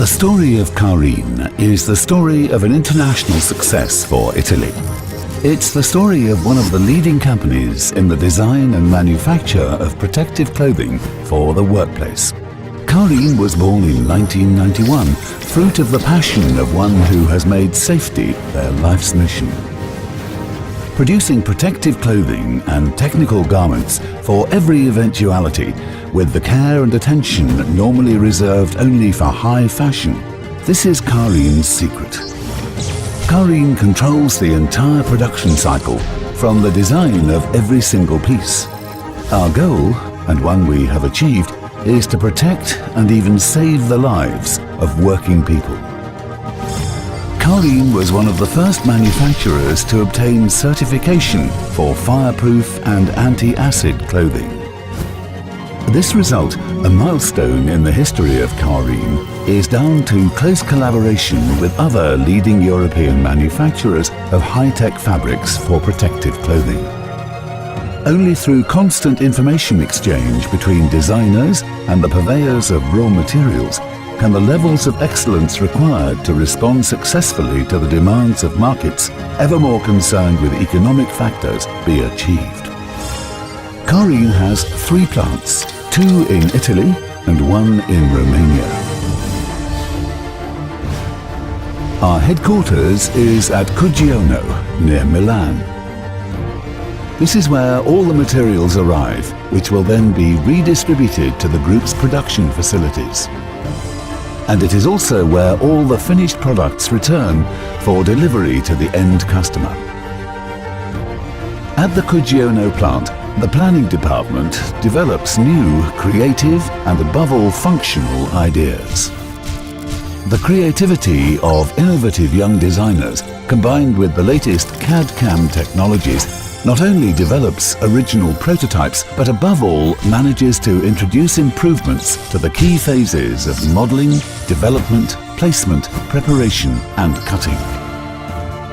The story of Karin is the story of an international success for Italy. It's the story of one of the leading companies in the design and manufacture of protective clothing for the workplace. Karin was born in 1991, fruit of the passion of one who has made safety their life's mission. Producing protective clothing and technical garments for every eventuality, with the care and attention normally reserved only for high fashion. This is Karin's secret. Karin controls the entire production cycle, from the design of every single piece. Our goal, and one we have achieved, is to protect and even save the lives of working people. Karin was one of the first manufacturers to obtain certification for fireproof and anti-acid clothing. This result, a milestone in the history of Karin, is down to close collaboration with other leading European manufacturers of high-tech fabrics for protective clothing. Only through constant information exchange between designers and the purveyors of raw materials can the levels of excellence required to respond successfully to the demands of markets ever more concerned with economic factors be achieved. Karin has 3 plants, 2 in Italy and 1 in Romania. Our headquarters is at Galliano, near Milan. This is where all the materials arrive, which will then be redistributed to the group's production facilities. And it is also where all the finished products return for delivery to the end customer. At the Galliano plant, the planning department develops new, creative and above all functional ideas. The creativity of innovative young designers, combined with the latest CAD/CAM technologies, not only develops original prototypes, but above all manages to introduce improvements to the key phases of modelling, development, placement, preparation and cutting.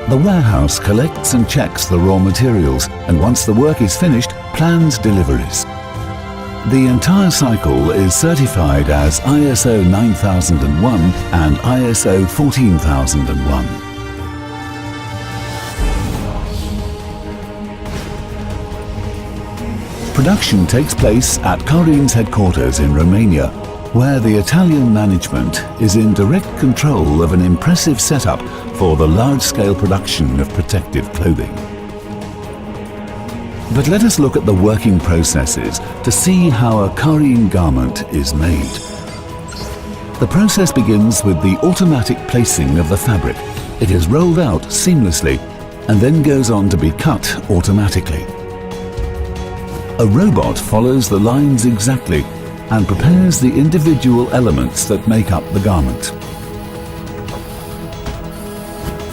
The warehouse collects and checks the raw materials, and once the work is finished, plans deliveries. The entire cycle is certified as ISO 9001 and ISO 14001. Production takes place at Karin's headquarters in Romania, where the Italian management is in direct control of an impressive setup for the large-scale production of protective clothing. But let us look at the working processes to see how a Karin garment is made. The process begins with the automatic placing of the fabric. It is rolled out seamlessly and then goes on to be cut automatically. A robot follows the lines exactly and prepares the individual elements that make up the garment.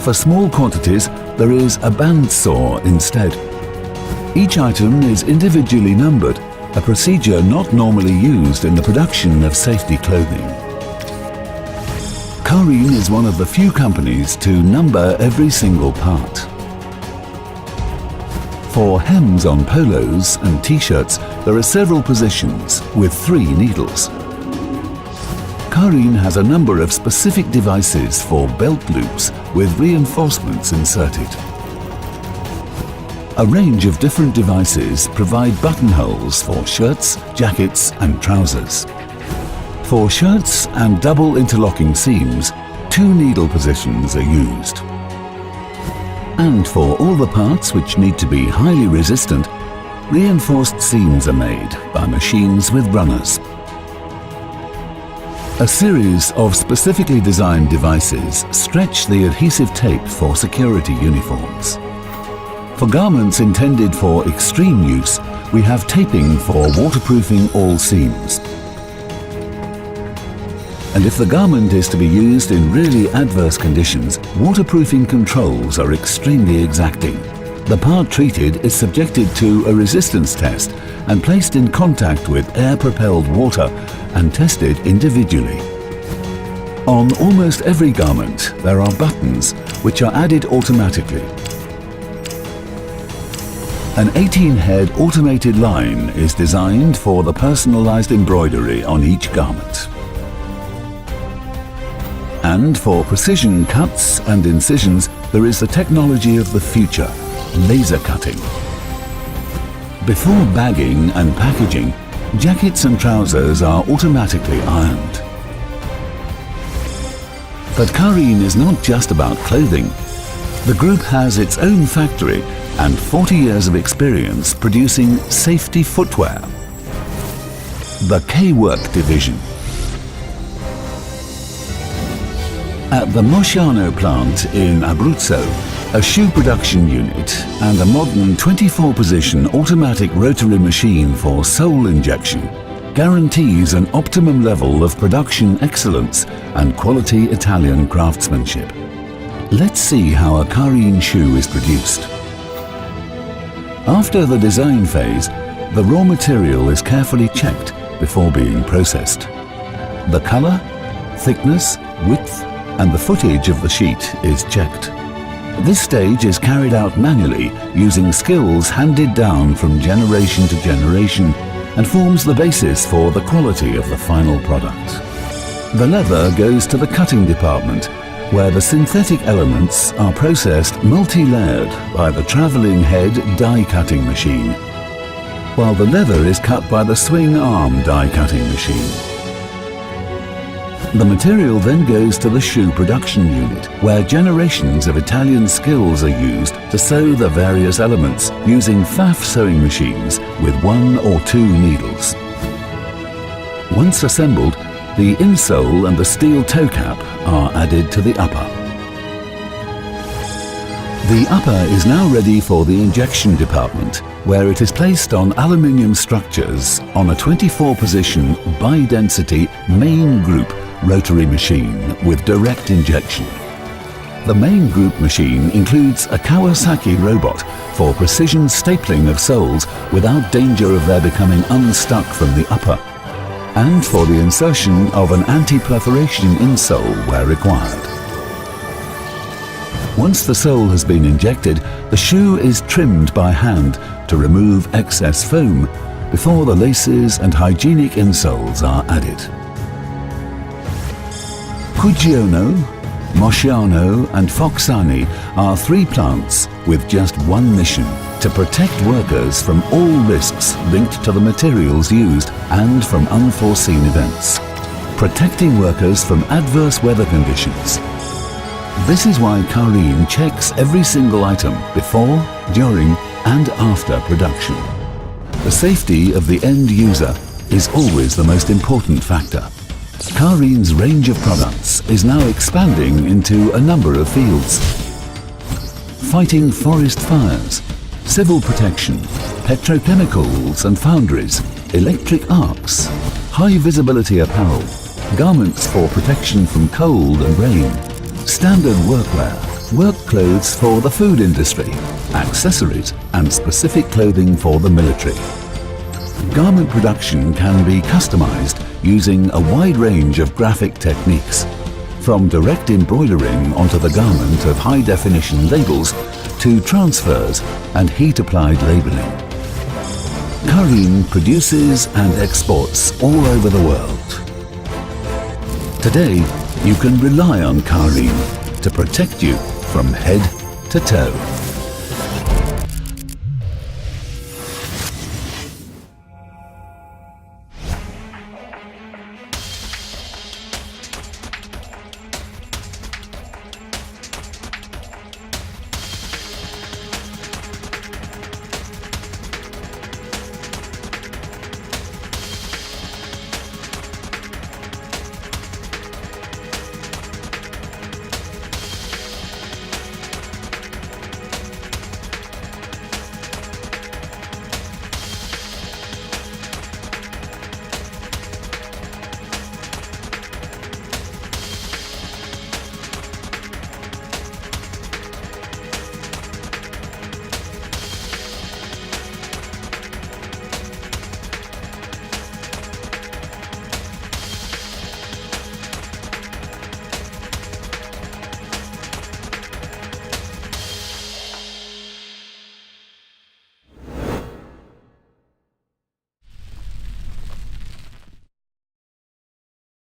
For small quantities, there is a bandsaw instead. Each item is individually numbered, a procedure not normally used in the production of safety clothing. Karin is one of the few companies to number every single part. For hems on polos and t-shirts, there are several positions with 3 needles. Karin has a number of specific devices for belt loops with reinforcements inserted. A range of different devices provide buttonholes for shirts, jackets and trousers. For shirts and double interlocking seams, 2 needle positions are used. And for all the parts which need to be highly resistant, reinforced seams are made by machines with runners. A series of specifically designed devices stretch the adhesive tape for security uniforms. For garments intended for extreme use, we have taping for waterproofing all seams. And if the garment is to be used in really adverse conditions, waterproofing controls are extremely exacting. The part treated is subjected to a resistance test and placed in contact with air-propelled water and tested individually. On almost every garment, there are buttons which are added automatically. An 18-head automated line is designed for the personalized embroidery on each garment. And for precision cuts and incisions, there is the technology of the future, laser cutting. Before bagging and packaging, jackets and trousers are automatically ironed. But Karin is not just about clothing. The group has its own factory and 40 years of experience producing safety footwear. The K-Work division. At the Mosciano plant in Abruzzo, a shoe production unit and a modern 24-position automatic rotary machine for sole injection guarantees an optimum level of production excellence and quality Italian craftsmanship. Let's see how a Karin shoe is produced. After the design phase, the raw material is carefully checked before being processed. The color, thickness, width, and the footage of the sheet is checked. This stage is carried out manually using skills handed down from generation to generation and forms the basis for the quality of the final product. The leather goes to the cutting department, where the synthetic elements are processed multi-layered by the travelling head die cutting machine, while the leather is cut by the swing arm die cutting machine. The material then goes to the shoe production unit, where generations of Italian skills are used to sew the various elements using FAF sewing machines with 1 or 2 needles. Once assembled, the insole and the steel toe cap are added to the upper. The upper is now ready for the injection department, where it is placed on aluminium structures on a 24-position bi-density main group rotary machine with direct injection. The main group machine includes a Kawasaki robot for precision stapling of soles without danger of their becoming unstuck from the upper, and for the insertion of an anti-perforation insole where required. Once the sole has been injected, the shoe is trimmed by hand to remove excess foam before the laces and hygienic insoles are added. Cuggiono, Mosciano and Foxani are 3 plants with just one mission: to protect workers from all risks linked to the materials used and from unforeseen events. Protecting workers from adverse weather conditions. This is why Karin checks every single item before, during and after production. The safety of the end user is always the most important factor. Karin's range of products is now expanding into a number of fields. Fighting forest fires, civil protection, petrochemicals and foundries, electric arcs, high visibility apparel, garments for protection from cold and rain, standard workwear, work clothes for the food industry, accessories and specific clothing for the military. Garment production can be customized using a wide range of graphic techniques, from direct embroidering onto the garment of high-definition labels to transfers and heat-applied labeling. Karin produces and exports all over the world. Today, you can rely on Karin to protect you from head to toe.